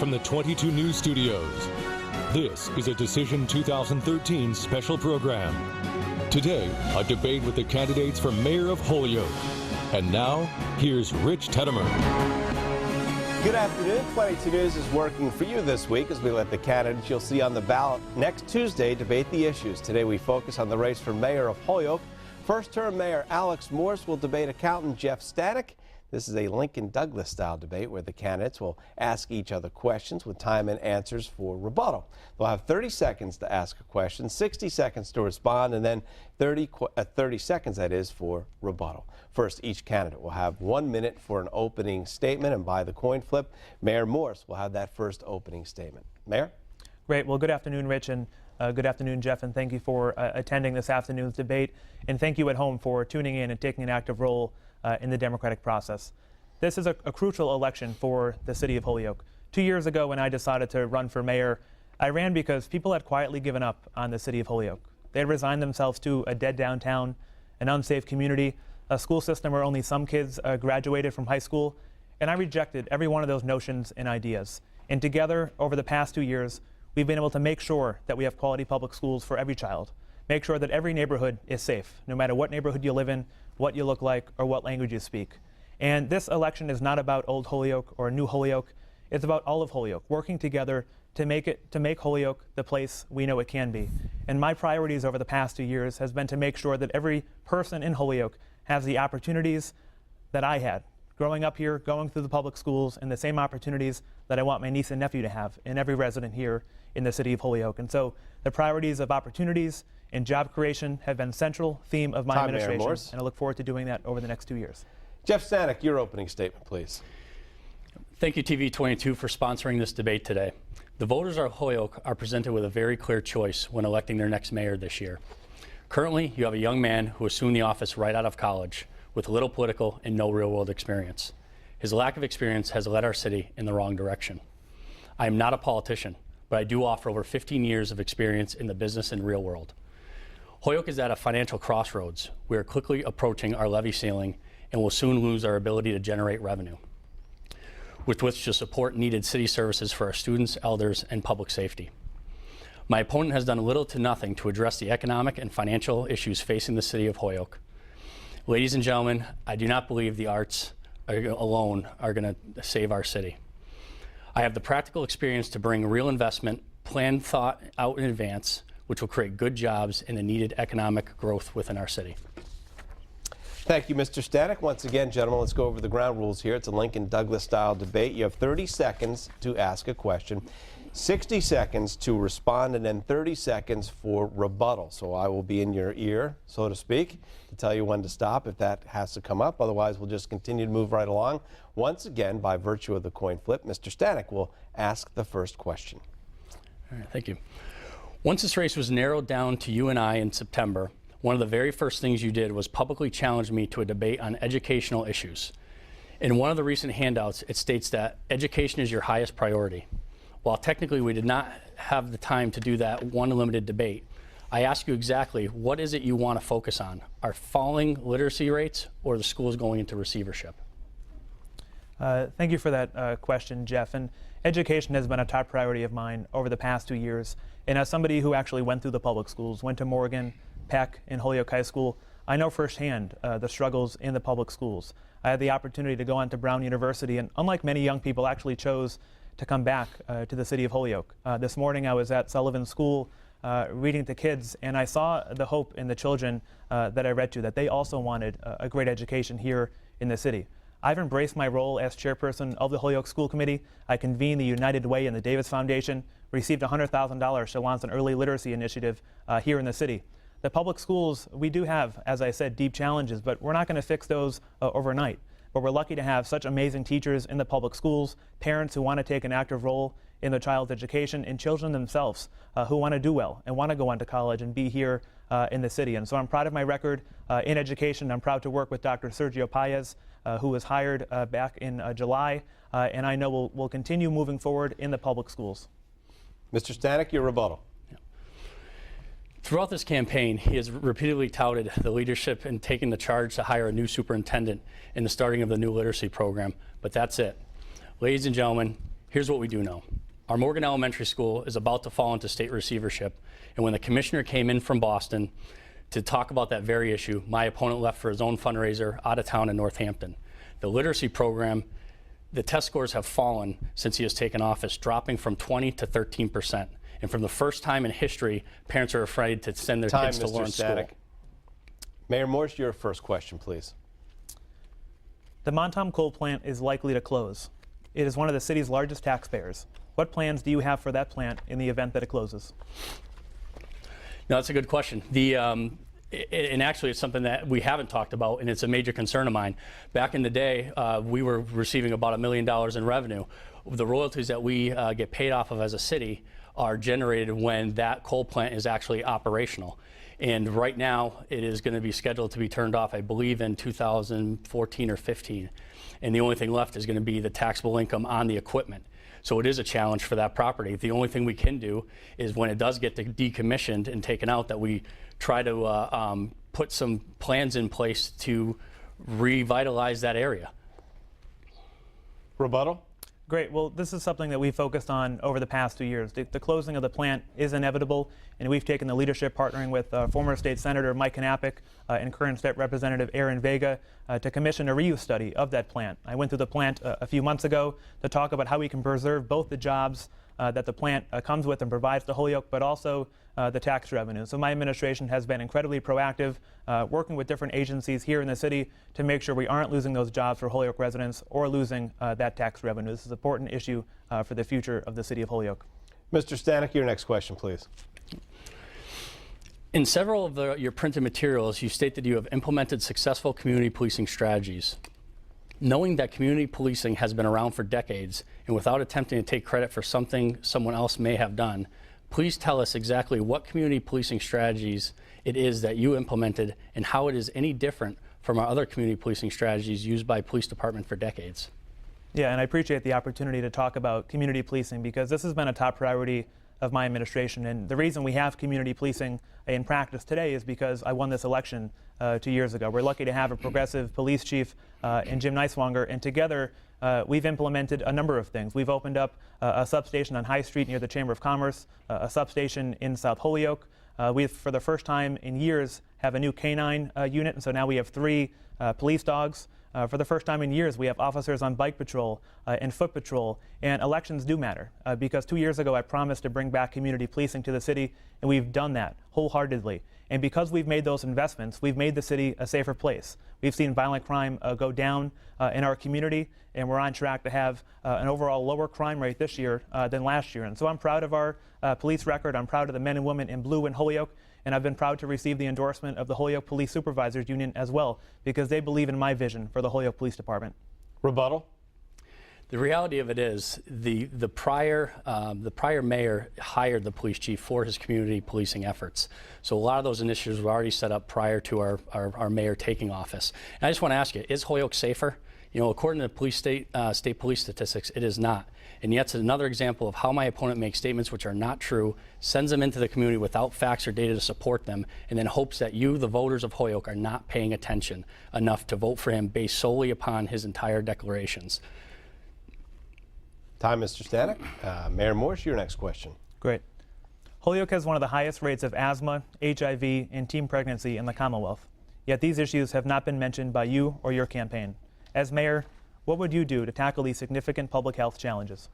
from the 22 News Studios. This is a Decision 2013 special program. Today, a debate with the candidates for Mayor of Holyoke. And now, here's Rich Teddemer. Good afternoon. 22 News is working for you this week as we let the candidates you'll see on the ballot next Tuesday debate the issues. Today we focus on the race for Mayor of Holyoke. First-term Mayor Alex Morse will debate accountant Jeff Stanek. This is a Lincoln-Douglas style debate where the candidates will ask each other questions with time and answers for rebuttal. They'll have 30 seconds to ask a question, 60 seconds to respond, and then 30 seconds, that is, for rebuttal. First, each candidate will have 1 minute for an opening statement, and by the coin flip, Mayor Morse will have that first opening statement. Mayor? Great. Well, good afternoon, Rich, and good afternoon, Jeff, and thank you for attending this afternoon's debate, and thank you at home for tuning in and taking an active role in the democratic process. This is a crucial election for the city of Holyoke. 2 years ago, when I decided to run for mayor, I ran because people had quietly given up on the city of Holyoke. They had resigned themselves to a dead downtown, an unsafe community, a school system where only some kids graduated from high school, and I rejected every one of those notions and ideas. And together, over the past 2 years, we've been able to make sure that we have quality public schools for every child, make sure that every neighborhood is safe, no matter what neighborhood you live in, what you look like, or what language you speak. And this election is not about Old Holyoke or New Holyoke. It's about all of Holyoke, working together to make Holyoke the place we know it can be. And my priorities over the past 2 years has been to make sure that every person in Holyoke has the opportunities that I had growing up here, going through the public schools, and the same opportunities that I want my niece and nephew to have, and every resident here in the city of Holyoke. And so the priorities of opportunities and job creation have been a central theme of my administration, and I look forward to doing that over the next 2 years. Jeff Stanek, your opening statement, please. Thank you, TV 22, for sponsoring this debate today. The voters of Holyoke are presented with a very clear choice when electing their next mayor this year. Currently, you have a young man who assumed the office right out of college with little political and no real-world experience. His lack of experience has led our city in the wrong direction. I am not a politician, but I do offer over 15 years of experience in the business and real world. Holyoke is at a financial crossroads. We are quickly approaching our levy ceiling and will soon lose our ability to generate revenue, with which to support needed city services for our students, elders, and public safety. My opponent has done little to nothing to address the economic and financial issues facing the city of Holyoke. Ladies and gentlemen, I do not believe the arts alone are going to save our city. I have the practical experience to bring real investment, planned thought out in advance, which will create good jobs and the needed economic growth within our city. Thank you, Mr. Stanek. Once again, gentlemen, let's go over the ground rules here. It's a Lincoln-Douglas style debate. You have 30 seconds to ask a question, 60 seconds to respond, and then 30 seconds for rebuttal. So I will be in your ear, so to speak, to tell you when to stop if that has to come up. Otherwise, we'll just continue to move right along. Once again, by virtue of the coin flip, Mr. Stanek will ask the first question. All right, thank you. Once this race was narrowed down to you and I in September, one of the very first things you did was publicly challenge me to a debate on educational issues. In one of the recent handouts, it states that education is your highest priority. While technically we did not have the time to do that one limited debate, I ask you exactly what is it you want to focus on? Are falling literacy rates or the schools going into receivership? Thank you for that question, Jeff. And education has been a top priority of mine over the past 2 years. And as somebody who actually went through the public schools, went to Morgan, Peck, and Holyoke High School, I know firsthand the struggles in the public schools. I had the opportunity to go on to Brown University, and unlike many young people, actually chose to come back to the city of Holyoke. This morning I was at Sullivan School reading to kids, and I saw the hope in the children that I read to, that they also wanted a great education here in the city. I've embraced my role as chairperson of the Holyoke School Committee. I convened the United Way and the Davis Foundation, received $100,000 to launch an early literacy initiative here in the city. The public schools, we do have, as I said, deep challenges, but we're not going to fix those overnight. But we're lucky to have such amazing teachers in the public schools, parents who want to take an active role in their child's education, and children themselves who want to do well and want to go on to college and be here in the city. And so I'm proud of my record in education. I'm proud to work with Dr. Sergio Paez, who was hired back in July, and I know we'll continue moving forward in the public schools. Mr. Stanek, your rebuttal. Throughout this campaign, he has repeatedly touted the leadership in taking the charge to hire a new superintendent and the starting of the new literacy program, but that's it. Ladies and gentlemen, Here's what we do know. Our Morgan Elementary School is about to fall into state receivership, and when the commissioner came in from Boston to talk about that very issue, my opponent left for his own fundraiser out of town in Northampton. The literacy program, the test scores have fallen since he has taken office, dropping from 20 to 13%. And from the first time in history, parents are afraid to send their kids to Lawrence School. Mayor Morse, your first question, please. The Montom coal plant is likely to close. It is one of the city's largest taxpayers. What plans do you have for that plant in the event that it closes? No, that's a good question. And actually, it's something that we haven't talked about, and it's a major concern of mine. Back in the day, we were receiving about $1 million in revenue. The royalties that we get paid off of as a city are generated when that coal plant is actually operational. And right now, it is going to be scheduled to be turned off, I believe, in 2014 or 15. And the only thing left is going to be the taxable income on the equipment. So it is a challenge for that property. The only thing we can do is when it does get decommissioned and taken out, that we try to put some plans in place to revitalize that area. Rebuttal? Great. Well, this is something that we've focused on over the past 2 years. The closing of the plant is inevitable, and we've taken the leadership partnering with former State Senator Mike Knappich and current State Representative Aaron Vega to commission a reuse study of that plant. I went through the plant a few months ago to talk about how we can preserve both the jobs that the plant comes with and provides to Holyoke, but also the tax revenue. So my administration has been incredibly proactive, working with different agencies here in the city to make sure we aren't losing those jobs for Holyoke residents or losing that tax revenue. This is an important issue for the future of the city of Holyoke. Mr. Stanek, your next question, please. In several of your printed materials, you state that you have implemented successful community policing strategies. Knowing that community policing has been around for decades, and without attempting to take credit for something someone else may have done, please tell us exactly what community policing strategies it is that you implemented and how it is any different from our other community policing strategies used by police department for decades. Yeah, and I appreciate the opportunity to talk about community policing because this has been a top priority of my administration. And the reason we have community policing in practice today is because I won this election 2 years ago. We're lucky to have a progressive police chief in Jim Niswonger, and together we've implemented a number of things. We've opened up a substation on High Street near the Chamber of Commerce, a substation in South Holyoke. We, for the first time in years, have a new canine unit, and so now we have 3 police dogs. For the first time in years, we have officers on bike patrol and foot patrol, and elections do matter because 2 years ago I promised to bring back community policing to the city, and we've done that wholeheartedly. And because we've made those investments, we've made the city a safer place. We've seen violent crime go down in our community, and we're on track to have an overall lower crime rate this year than last year. And so I'm proud of our police record. I'm proud of the men and women in blue in Holyoke. And I've been proud to receive the endorsement of the Holyoke Police Supervisors Union as well, because they believe in my vision for the Holyoke Police Department. Rebuttal? The reality of it is the prior mayor hired the police chief for his community policing efforts. So a lot of those initiatives were already set up prior to our mayor taking office. And I just want to ask you, is Holyoke safer? You know, according to state police statistics, it is not. And yet it's another example of how my opponent makes statements which are not true, sends them into the community without facts or data to support them, and then hopes that you, the voters of Holyoke, are not paying attention enough to vote for him based solely upon his entire declarations. Time, Mr. Stanek. Mayor Morse, your next question. Great. Holyoke has one of the highest rates of asthma, HIV, and teen pregnancy in the Commonwealth. Yet these issues have not been mentioned by you or your campaign. As mayor, what would you do to tackle these significant public health challenges?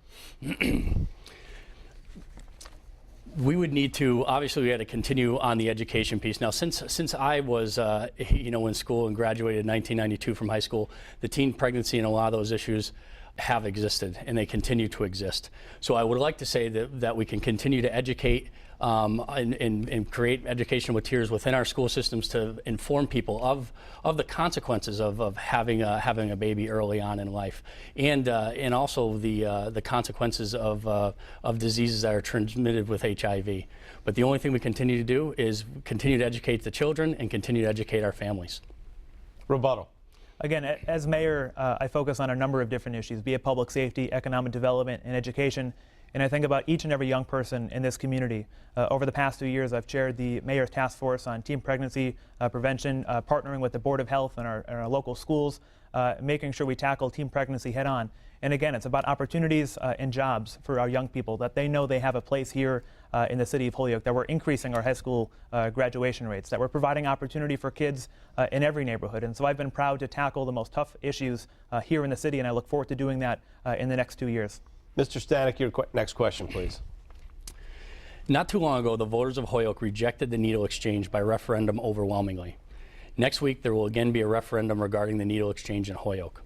We would need to, obviously we had to continue on the education piece. Now since I was in school and graduated in 1992 from high school, the teen pregnancy and a lot of those issues have existed and they continue to exist. So I would like to say that we can continue to educate and create educational materials within our school systems to inform people of the consequences of having a baby early on in life, and also the consequences of diseases that are transmitted with HIV. But the only thing we continue to do is continue to educate the children and continue to educate our families. Rebuttal. Again, as mayor, I focus on a number of different issues, be it public safety, economic development, and education. And I think about each and every young person in this community. Over the past 2 years, I've chaired the Mayor's Task Force on Teen Pregnancy Prevention, partnering with the Board of Health and our local schools, making sure we tackle teen pregnancy head on. And again, it's about opportunities and jobs for our young people, that they know they have a place here in the city of Holyoke, that we're increasing our high school graduation rates, that we're providing opportunity for kids in every neighborhood. And so I've been proud to tackle the most tough issues here in the city, and I look forward to doing that in the next 2 years. Mr. Stanek, your next question, please. Not too long ago, the voters of Holyoke rejected the needle exchange by referendum overwhelmingly. Next week, there will again be a referendum regarding the needle exchange in Holyoke.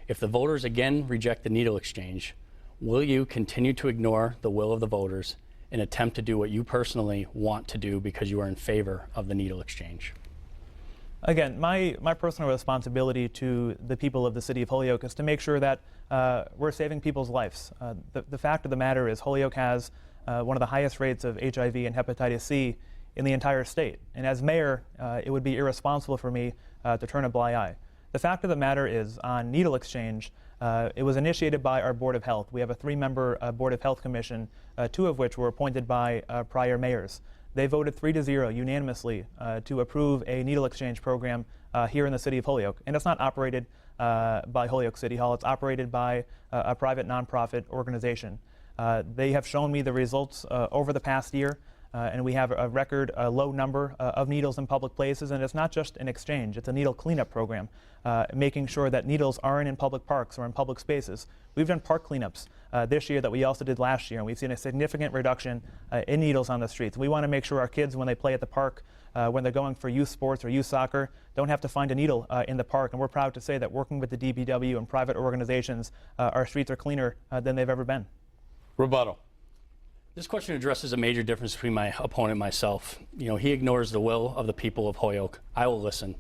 If the voters again reject the needle exchange, will you continue to ignore the will of the voters and attempt to do what you personally want to do because you are in favor of the needle exchange? Again, my personal responsibility to the people of the city of Holyoke is to make sure that we're saving people's lives. The fact of the matter is Holyoke has one of the highest rates of HIV and hepatitis C in the entire state. And as mayor, it would be irresponsible for me to turn a blind eye. The fact of the matter is, on needle exchange, it was initiated by our Board of Health. We have a 3-member Board of Health Commission, 2 of which were appointed by prior mayors. They voted 3-0 unanimously to approve a needle exchange program here in the city of Holyoke. And it's not operated by Holyoke City Hall. It's operated by a private nonprofit organization. They have shown me the results over the past year. And we have a record low number of needles in public places, and it's not just an exchange, it's a needle cleanup program, making sure that needles aren't in public parks or in public spaces. We've done park cleanups this year that we also did last year, and we've seen a significant reduction in needles on the streets. We want to make sure our kids, when they play at the park, when they're going for youth sports or youth soccer, don't have to find a needle in the park. And we're proud to say that working with the DPW and private organizations, our streets are cleaner than they've ever been. Rebuttal. This question addresses a major difference between my opponent and myself. He ignores the will of the people of Holyoke. I will listen.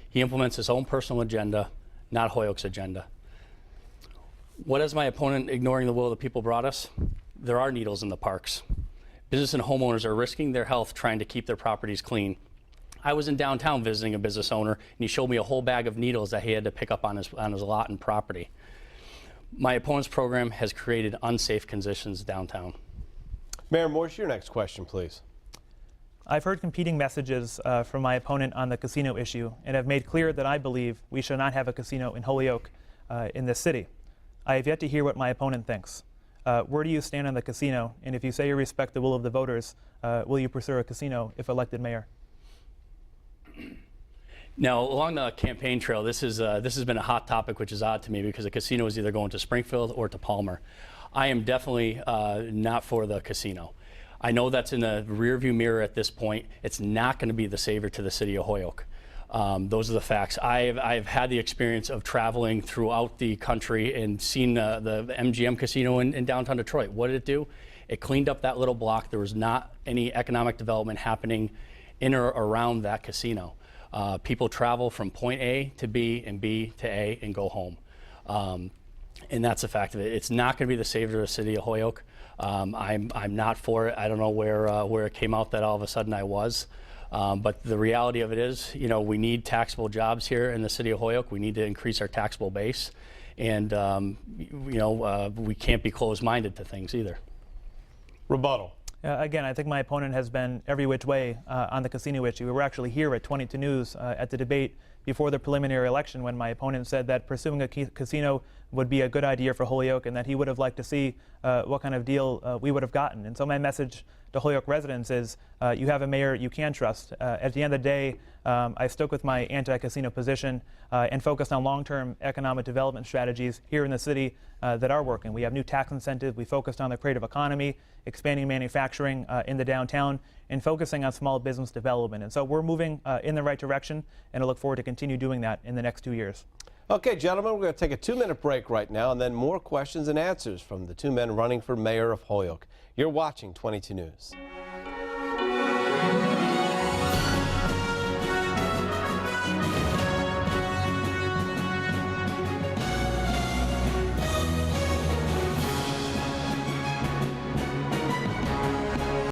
He implements his own personal agenda, not Holyoke's agenda. What is my opponent ignoring the will of the people brought us? There are needles in the parks. Business and homeowners are risking their health trying to keep their properties clean. I was in downtown visiting a business owner, and he showed me a whole bag of needles that he had to pick up on his lot and property. My opponent's program has created unsafe conditions downtown. Mayor Morse, your next question, please. I've heard competing messages from my opponent on the casino issue, and have made clear that I believe we should not have a casino in Holyoke in this city. I have yet to hear what my opponent thinks. Where do you stand on the casino? And if you say you respect the will of the voters, will you pursue a casino if elected mayor? Now, along the campaign trail, this has been a hot topic, which is odd to me because the casino is either going to Springfield or to Palmer. I am definitely not for the casino. I know that's in the rearview mirror at this point. It's not going to be the savior to the city of Holyoke. Those are the facts. I've had the experience of traveling throughout the country and seen the MGM casino in downtown Detroit. What did it do? It cleaned up that little block. There was not any economic development happening in or around that casino. People travel from point A to B and B to A and go home. And that's a fact of it. It's not going to be the savior of the city of Holyoke. I'm not for it. I don't know where it came out that all of a sudden I was. But the reality of it is, we need taxable jobs here in the city of Holyoke. We need to increase our taxable base. And, we can't be closed-minded to things either. Rebuttal. Again, I think my opponent has been every which way on the casino issue. We were actually here at 22 News at the debate before the preliminary election when my opponent said that pursuing a casino would be a good idea for Holyoke and that he would have liked to see what kind of deal we would have gotten. And so my message to Holyoke residents is you have a mayor you can trust. At the end of the day, I stuck with my anti-casino position and focused on long-term economic development strategies here in the city that are working. We have new tax incentives. We focused on the creative economy, expanding manufacturing in the downtown, and focusing on small business development. And so we're moving in the right direction, and I look forward to continue doing that in the next 2 years. Okay, gentlemen, we're going to take a 2-minute break right now, and then more questions and answers from the 2 men running for mayor of Holyoke. You're watching 22 News.